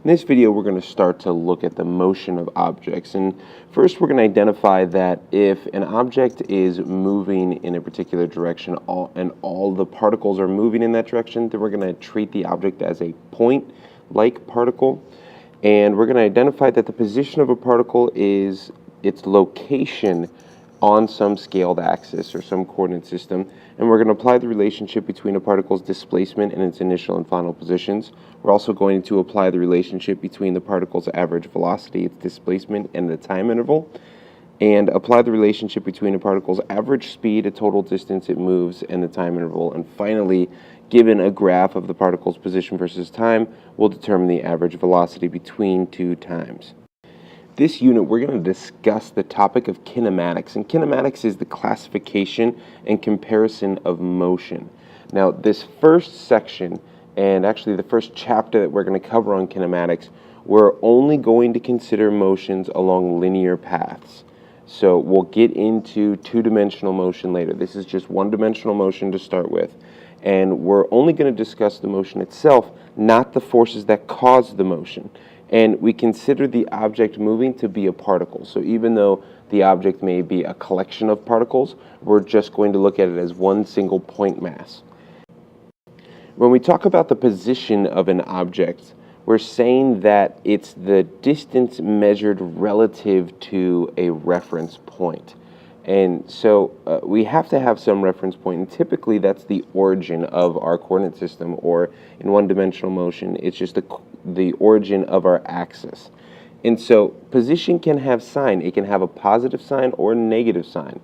In this video, we're going to start to look at the motion of objects. And first, we're going to identify that if an object is moving in a particular direction and all the particles are moving in that direction, then we're going to treat the object as a point-like particle. And we're going to identify that the position of a particle is its location on some scaled axis or some coordinate system, and we're going to apply the relationship between a particle's displacement and its initial and final positions. We're also going to apply the relationship between the particle's average velocity, its displacement, and the time interval, and apply the relationship between a particle's average speed, a total distance it moves, and the time interval. And finally, given a graph of the particle's position versus time, we'll determine the average velocity between two times. This unit, we're going to discuss the topic of kinematics, and kinematics is the classification and comparison of motion. Now, this first section, and actually the first chapter that we're going to cover on kinematics, we're only going to consider motions along linear paths. So we'll get into two-dimensional motion later. This is just one-dimensional motion to start with, and we're only going to discuss the motion itself, not the forces that cause the motion. And we consider the object moving to be a particle. So even though the object may be a collection of particles, we're just going to look at it as one single point mass. When we talk about the position of an object, we're saying that it's the distance measured relative to a reference point. And so we have to have some reference point, and typically that's the origin of our coordinate system, or in one-dimensional motion, it's just the origin of our axis. And so position can have sign. It can have a positive sign or a negative sign.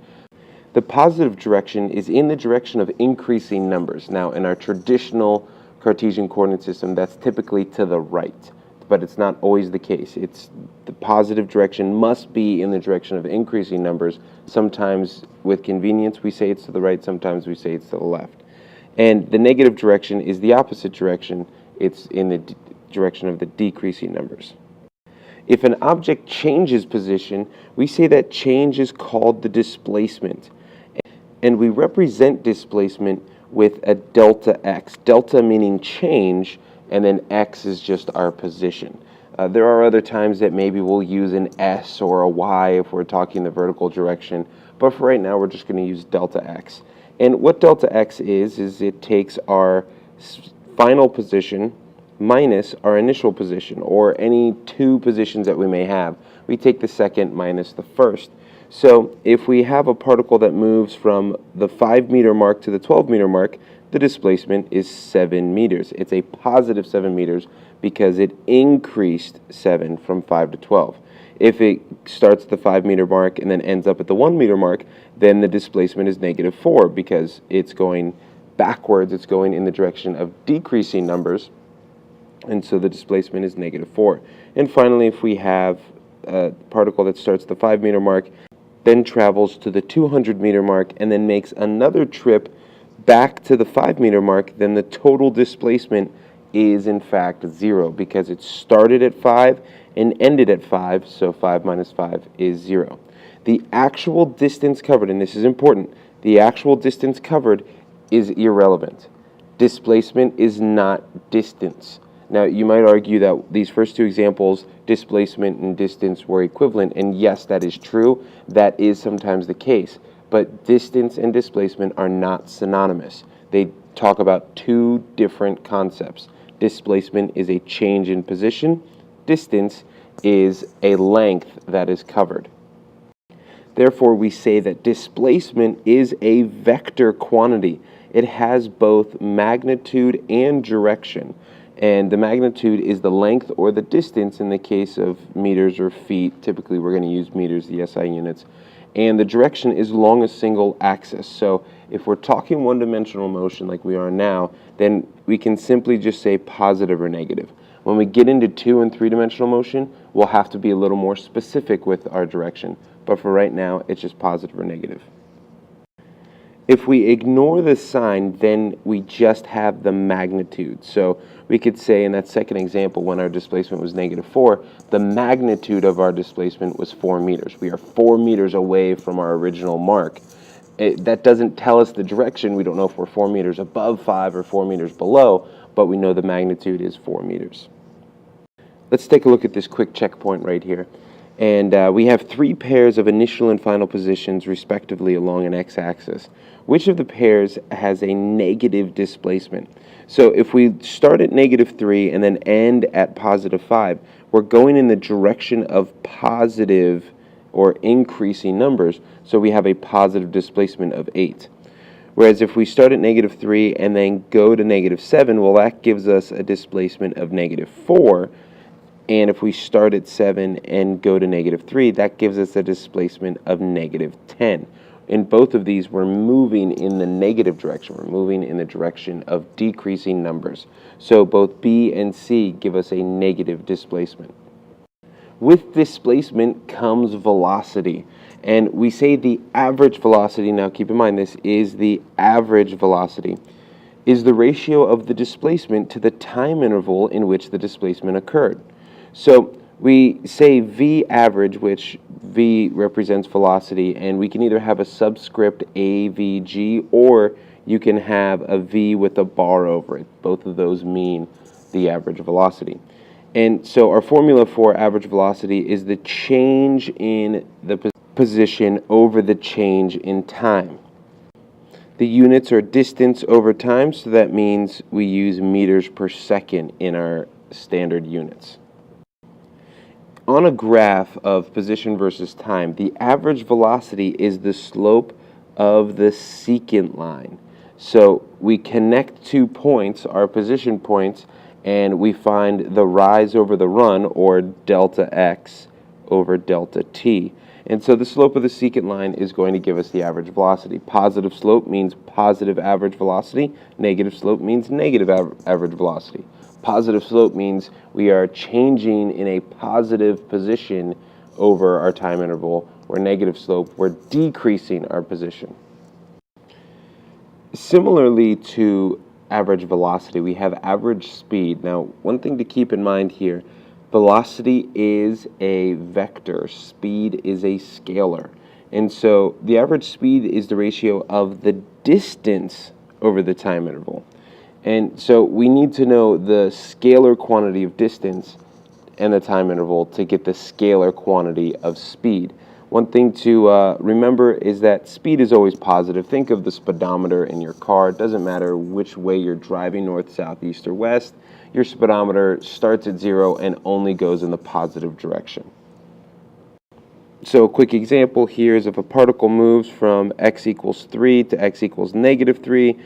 The positive direction is in the direction of increasing numbers. Now, in our traditional Cartesian coordinate system, that's typically to the right, but it's not always the case. It's the positive direction must be in the direction of increasing numbers. Sometimes with convenience we say it's to the right, sometimes we say it's to the left. And the negative direction is the opposite direction. It's in the direction of the decreasing numbers. If an object changes position, we say that change is called the displacement. And we represent displacement with a delta x. Delta meaning change, and then x is just our position. There are other times that maybe we'll use an s or a y if we're talking the vertical direction, but for right now we're just going to use delta x. And what delta x is it takes our final position minus our initial position, or any two positions that we may have. We take the second minus the first. So if we have a particle that moves from the 5 meter mark to the 12 meter mark, the displacement is 7 meters. It's a positive 7 meters because it increased 7 from 5 to 12. If it starts at the 5 meter mark and then ends up at the 1 meter mark, then the displacement is negative 4 because it's going backwards. It's going in the direction of decreasing numbers, and so the displacement is negative 4. And finally, if we have a particle that starts at the 5 meter mark, then travels to the 200 meter mark, and then makes another trip back to the 5 meter mark, then the total displacement is in fact 0 because it started at 5 and ended at 5, so 5 minus 5 is 0. The actual distance covered, and this is important, the actual distance covered is irrelevant. Displacement is not distance. Now, you might argue that these first two examples, displacement and distance, were equivalent, and yes, that is true. That is sometimes the case. But distance and displacement are not synonymous. They talk about two different concepts. Displacement is a change in position. Distance is a length that is covered. Therefore, we say that displacement is a vector quantity. It has both magnitude and direction. And the magnitude is the length or the distance in the case of meters or feet. Typically, we're going to use meters, the SI units. And the direction is along a single axis. So if we're talking one-dimensional motion like we are now, then we can simply just say positive or negative. When we get into two- and three-dimensional motion, we'll have to be a little more specific with our direction. But for right now, it's just positive or negative. If we ignore the sign, then we just have the magnitude. So we could say in that second example, when our displacement was negative 4, the magnitude of our displacement was 4 meters. We are 4 meters away from our original mark. That doesn't tell us the direction. We don't know if we're 4 meters above 5 or 4 meters below, but we know the magnitude is 4 meters. Let's take a look at this quick checkpoint right here. And we have three pairs of initial and final positions, respectively, along an x-axis. Which of the pairs has a negative displacement? So if we start at -3 and then end at +5, we're going in the direction of positive or increasing numbers, so we have a positive displacement of 8. Whereas if we start at -3 and then go to -7, well, that gives us a displacement of -4. And if we start at 7 and go to -3, that gives us a displacement of -10. In both of these, we're moving in the negative direction. We're moving in the direction of decreasing numbers. So both B and C give us a negative displacement. With displacement comes velocity. And we say the average velocity, now keep in mind this is the average velocity, is the ratio of the displacement to the time interval in which the displacement occurred. So we say V average, which V represents velocity, and we can either have a subscript AVG or you can have a V with a bar over it. Both of those mean the average velocity. And so our formula for average velocity is the change in the position over the change in time. The units are distance over time, so that means we use meters per second in our standard units. On a graph of position versus time, the average velocity is the slope of the secant line. So we connect 2 points, our position points, and we find the rise over the run, or delta x over delta t. And so the slope of the secant line is going to give us the average velocity. Positive slope means positive average velocity. Negative slope means negative average velocity. Positive slope means we are changing in a positive position over our time interval, where negative slope, we're decreasing our position. Similarly to average velocity, we have average speed. Now, one thing to keep in mind here, velocity is a vector, speed is a scalar. And so the average speed is the ratio of the distance over the time interval. And so we need to know the scalar quantity of distance and the time interval to get the scalar quantity of speed. One thing to remember is that speed is always positive. Think of the speedometer in your car. It doesn't matter which way you're driving, north, south, east, or west. Your speedometer starts at 0 and only goes in the positive direction. So a quick example here is if a particle moves from x equals 3 to x equals -3,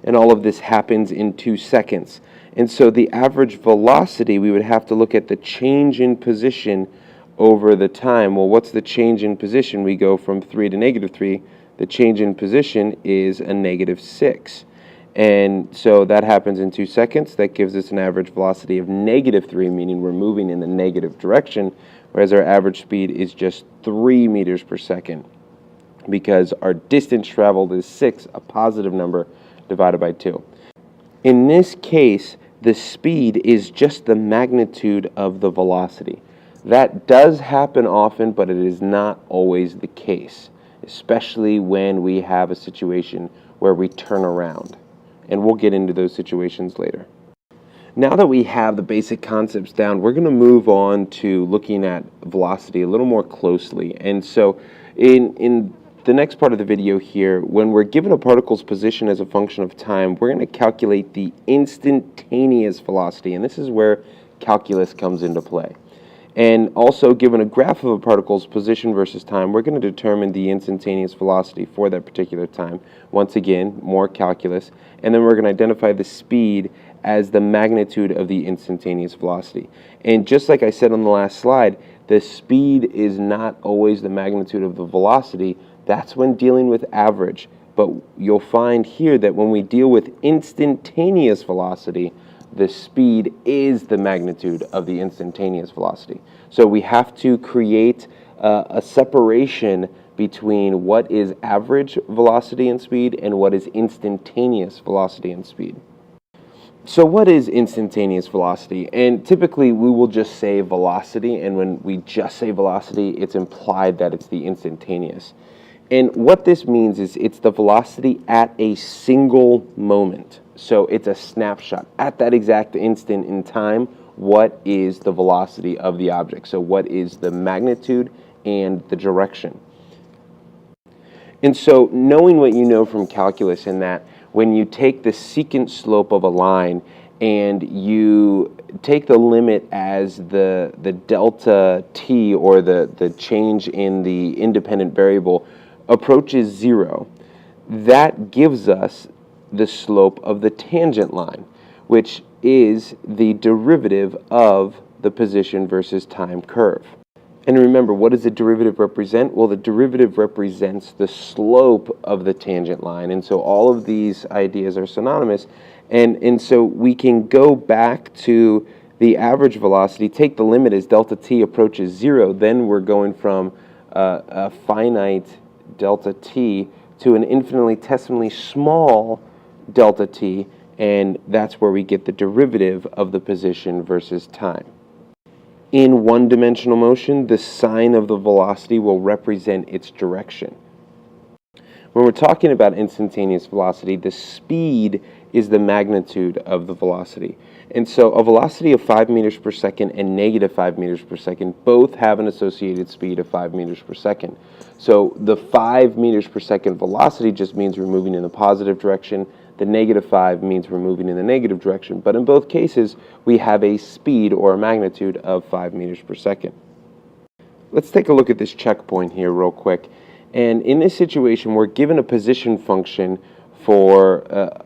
and all of this happens in 2 seconds. And so the average velocity, we would have to look at the change in position over the time. Well, what's the change in position? We go from 3 to -3. The change in position is a -6. And so that happens in 2 seconds. That gives us an average velocity of -3, meaning we're moving in the negative direction, whereas our average speed is just 3 meters per second, because our distance traveled is 6, a positive number, divided by 2. In this case, the speed is just the magnitude of the velocity. That does happen often, but it is not always the case, especially when we have a situation where we turn around. And we'll get into those situations later. Now that we have the basic concepts down, we're going to move on to looking at velocity a little more closely. And so in the next part of the video here, when we're given a particle's position as a function of time, we're going to calculate the instantaneous velocity, and this is where calculus comes into play. And also, given a graph of a particle's position versus time, we're going to determine the instantaneous velocity for that particular time. Once again, more calculus, and then we're going to identify the speed as the magnitude of the instantaneous velocity. And just like I said on the last slide, the speed is not always the magnitude of the velocity. That's when dealing with average. But you'll find here that when we deal with instantaneous velocity, the speed is the magnitude of the instantaneous velocity. So we have to create a separation between what is average velocity and speed and what is instantaneous velocity and speed. So what is instantaneous velocity? And typically we will just say velocity, and when we just say velocity, it's implied that it's the instantaneous. And what this means is it's the velocity at a single moment. So it's a snapshot at that exact instant in time what is the velocity of the object. So what is the magnitude and the direction. And so knowing what you know from calculus, in that when you take the secant slope of a line and you take the limit as the delta t, or the change in the independent variable, approaches 0, that gives us the slope of the tangent line, which is the derivative of the position versus time curve. And remember, what does the derivative represent? Well, the derivative represents the slope of the tangent line. And so all of these ideas are synonymous. And so we can go back to the average velocity, take the limit as delta t approaches 0, then we're going from a finite delta t to an infinitesimally small delta t, and that's where we get the derivative of the position versus time. In one-dimensional motion, the sign of the velocity will represent its direction. When we're talking about instantaneous velocity, the speed is the magnitude of the velocity. And so a velocity of 5 meters per second and negative 5 meters per second both have an associated speed of 5 meters per second. So the 5 meters per second velocity just means we're moving in the positive direction. The negative 5 means we're moving in the negative direction. But in both cases, we have a speed or a magnitude of 5 meters per second. Let's take a look at this checkpoint here real quick. And in this situation, we're given a position function for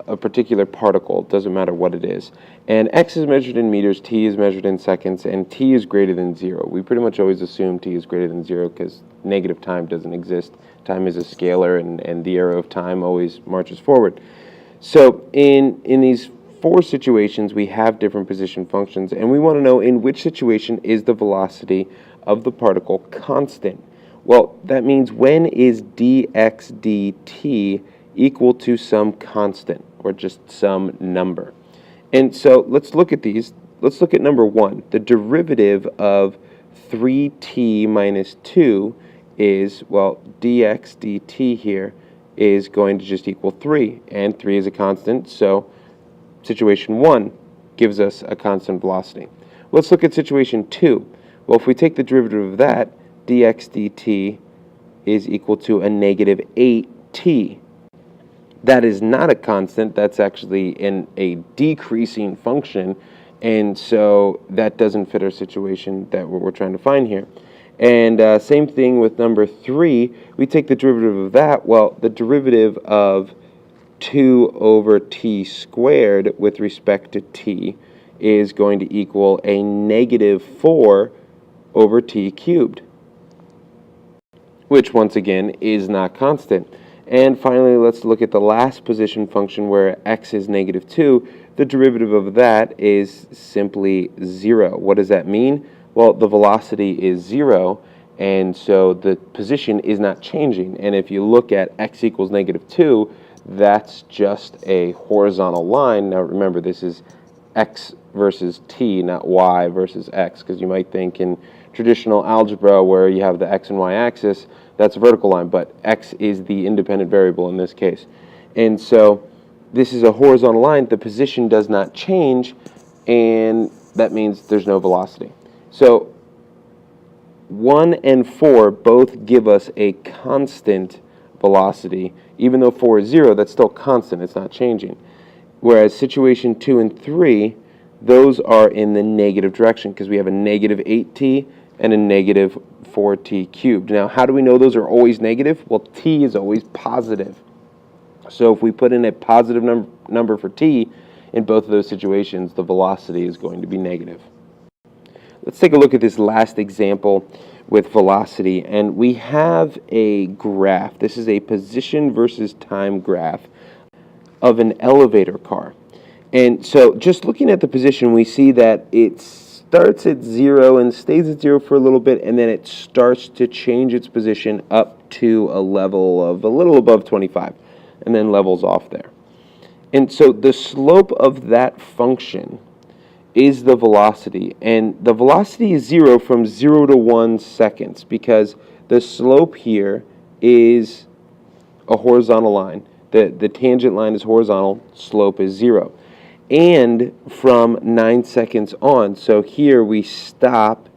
a particular particle. It doesn't matter what it is. And x is measured in meters, t is measured in seconds, and t is greater than 0. We pretty much always assume t is greater than 0 because negative time doesn't exist. Time is a scalar, and the arrow of time always marches forward. So in these 4 situations, we have different position functions, and we want to know in which situation is the velocity of the particle constant. Well, that means when is dx dt equal to some constant, or just some number. And so let's look at these. Let's look at number 1. The derivative of 3t minus 2 is, well, dx dt here is going to just equal 3, and 3 is a constant, so situation 1 gives us a constant velocity. Let's look at situation 2. Well, if we take the derivative of that, dx dt is equal to a negative 8t. That is not a constant, that's actually in a decreasing function, and so that doesn't fit our situation that we're trying to find here. And same thing with number 3, we take the derivative of that. Well, the derivative of 2 over t squared with respect to t is going to equal a negative 4 over t cubed, which once again is not constant. And finally, let's look at the last position function where x is negative 2. The derivative of that is simply 0. What does that mean? Well, the velocity is 0, and so the position is not changing. And if you look at x equals negative 2, that's just a horizontal line. Now remember, this is x versus t, not y versus x, because you might think in traditional algebra where you have the x and y axis, that's a vertical line, but x is the independent variable in this case. And so this is a horizontal line, the position does not change, and that means there's no velocity. So 1 and 4 both give us a constant velocity. Even though 4 is 0, that's still constant, it's not changing. Whereas situation 2 and 3, those are in the negative direction because we have a negative 8t and a negative 4t cubed. Now, how do we know those are always negative? Well, t is always positive. So if we put in a positive number for t in both of those situations, the velocity is going to be negative. Let's take a look at this last example with velocity, and we have a graph. This is a position versus time graph of an elevator car. And so just looking at the position, we see that it starts at 0 and stays at 0 for a little bit, and then it starts to change its position up to a level of a little above 25, and then levels off there. And so the slope of that function is the velocity, and the velocity is 0 from 0 to 1 seconds because the slope here is a horizontal line. The tangent line is horizontal, slope is 0. and from 9 seconds on. So here we stop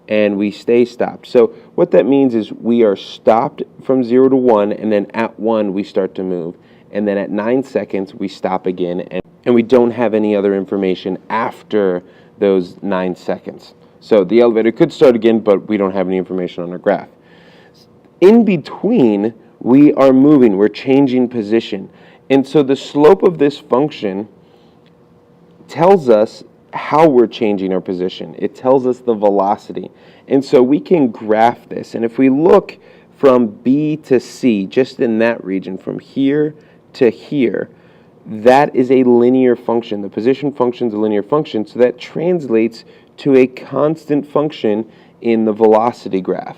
and we stay stopped. So what that means is we are stopped from 0 to 1, and then at 1 we start to move. And then at 9 seconds we stop again, and we don't have any other information after those 9 seconds. So the elevator could start again, but we don't have any information on our graph. In between, we are moving, we're changing position. And so the slope of this function tells us how we're changing our position. It tells us the velocity. And so we can graph this. And if we look from B to C, just in that region, from here to here, that is a linear function. The position function is a linear function, so that translates to a constant function in the velocity graph.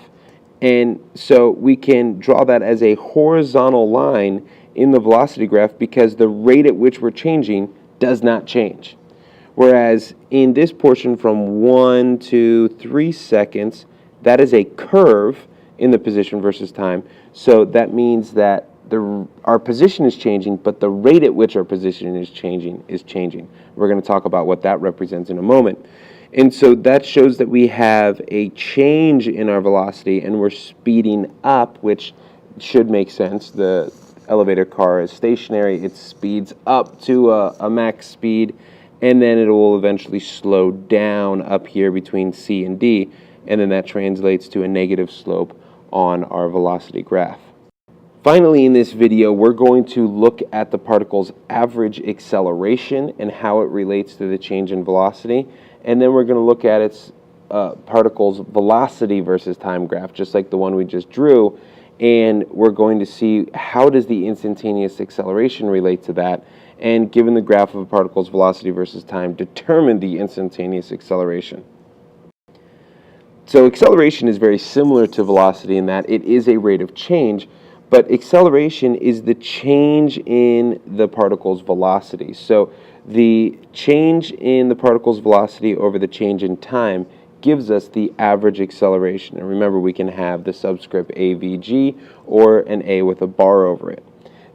And so we can draw that as a horizontal line in the velocity graph because the rate at which we're changing does not change. Whereas in this portion from 1 to 3 seconds, that is a curve in the position versus time. So that means that our position is changing, but the rate at which our position is changing is changing. We're going to talk about what that represents in a moment. And so that shows that we have a change in our velocity and we're speeding up, which should make sense. The elevator car is stationary. It speeds up to a max speed, and then it will eventually slow down up here between C and D, and then that translates to a negative slope on our velocity graph. Finally, in this video, we're going to look at the particle's average acceleration and how it relates to the change in velocity. And then we're going to look at its particle's velocity versus time graph, just like the one we just drew. And we're going to see how does the instantaneous acceleration relate to that. And given the graph of a particle's velocity versus time, determine the instantaneous acceleration. So acceleration is very similar to velocity in that it is a rate of change, but acceleration is the change in the particle's velocity. So the change in the particle's velocity over the change in time gives us the average acceleration. And remember, we can have the subscript AVG or an A with a bar over it.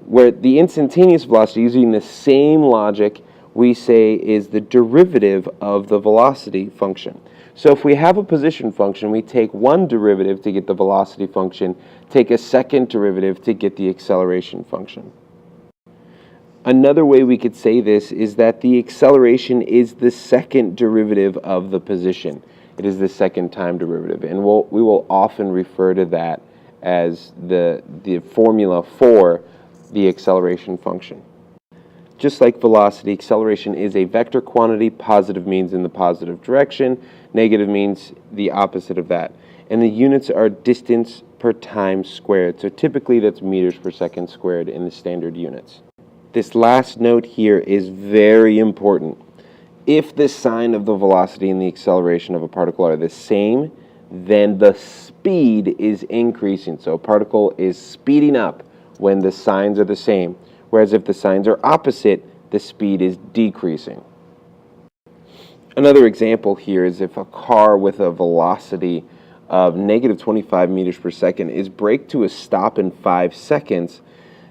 Where the instantaneous velocity, using the same logic, we say is the derivative of the velocity function. So if we have a position function, we take one derivative to get the velocity function, take a second derivative to get the acceleration function. Another way we could say this is that the acceleration is the second derivative of the position. It is the second time derivative, and we will often refer to that as the formula for the acceleration function. Just like velocity, acceleration is a vector quantity. Positive means in the positive direction, negative means the opposite of that. And the units are distance per time squared. So typically that's meters per second squared in the standard units. This last note here is very important. If the sign of the velocity and the acceleration of a particle are the same, then the speed is increasing. So a particle is speeding up when the signs are the same. Whereas if the signs are opposite, the speed is decreasing. Another example here is if a car with a velocity of negative 25 meters per second is braked to a stop in 5 seconds,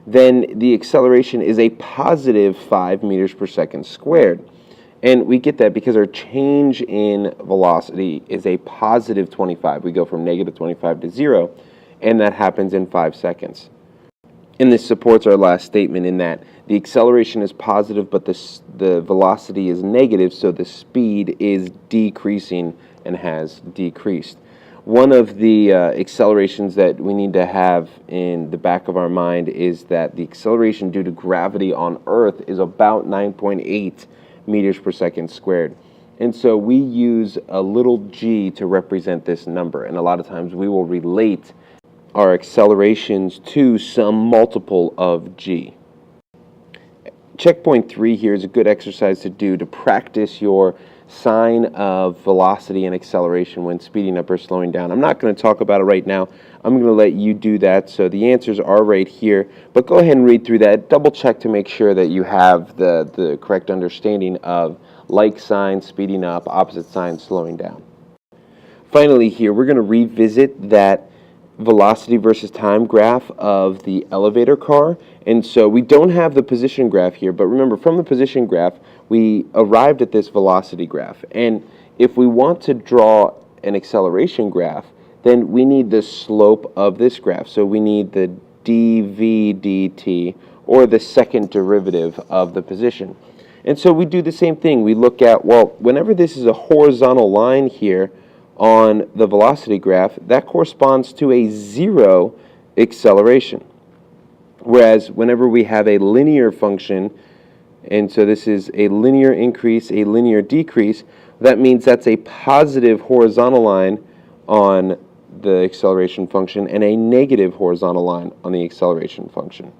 then the acceleration is a positive 5 meters per second squared. And we get that because our change in velocity is a positive 25. We go from negative 25 to 0, and that happens in 5 seconds. And this supports our last statement in that the acceleration is positive, but the velocity is negative, so the speed is decreasing and has decreased. One of the accelerations that we need to have in the back of our mind is that the acceleration due to gravity on Earth is about 9.8 meters per second squared. And so we use a little g to represent this number, and a lot of times we will relate our accelerations to some multiple of g. Checkpoint 3 here is a good exercise to do to practice your sign of velocity and acceleration when speeding up or slowing down. I'm not going to talk about it right now. I'm going to let you do that. So the answers are right here, but go ahead and read through that. Double check to make sure that you have the correct understanding of like sign, speeding up, opposite sign, slowing down. Finally here, we're going to revisit that velocity versus time graph of the elevator car. And so we don't have the position graph here, but remember, from the position graph, we arrived at this velocity graph. And if we want to draw an acceleration graph, then we need the slope of this graph. So we need the dv dt, or the second derivative of the position. And so we do the same thing. We look at, well, whenever this is a horizontal line here on the velocity graph, that corresponds to a 0 acceleration. Whereas whenever we have a linear function, and so this is a linear increase, a linear decrease, that means that's a positive horizontal line on the acceleration function and a negative horizontal line on the acceleration function.